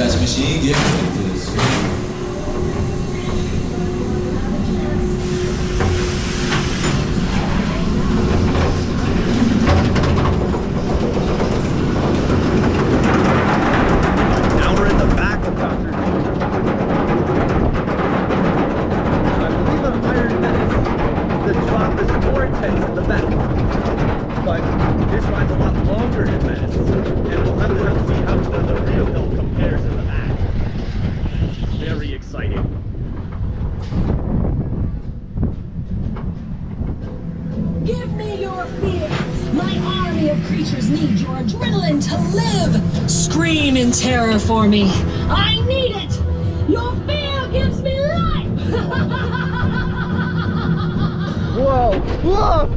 Dive Machine, get ready for this. Now we're in the back of Dr. I believe an Iron Menace. The drop is more intense in the back. But this ride's a lot longer than Menace. And we'll have to see how the real hill compares in the back. Very exciting. Give me your fear! My army of creatures need your adrenaline to live! Scream in terror for me! I need it! Your fear gives me life! Whoa! Whoa!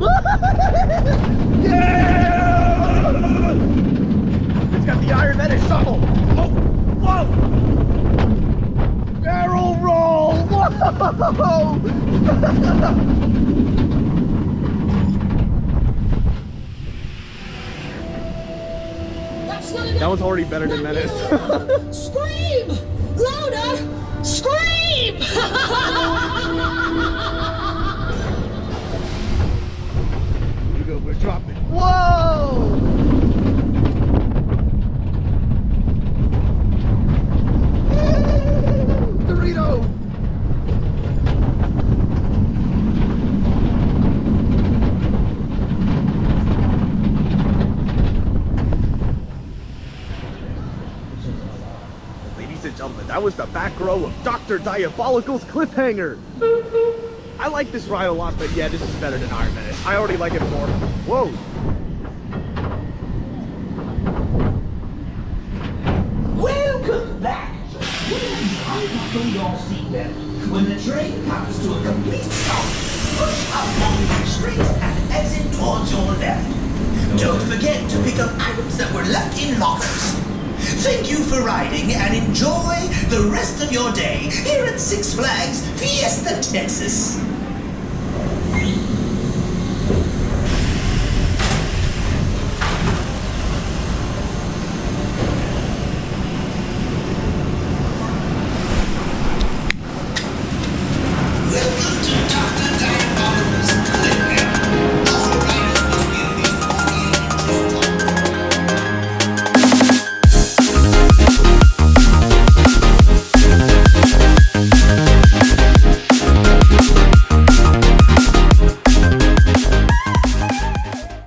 Yeah! It's got the Iron Menace shovel! Oh! Whoa! Barrel roll! Whoa! That was already better than Menace. Scream! Louder! Scream! Here we go, we're dropping. Whoa! Dorito! Ladies and gentlemen, that was the back row of Dr. Diabolical's Cliffhanger. I like this ride a lot, but yeah, this is better than Iron Menace. I already like it more. Whoa! Welcome back! Please unbuckle your seatbelt. When the train comes to a complete stop, push up on the street and exit towards your left. Don't forget to pick up items that were left in lockers. Thank you for riding and enjoy the rest of your day here at Six Flags Fiesta, Texas.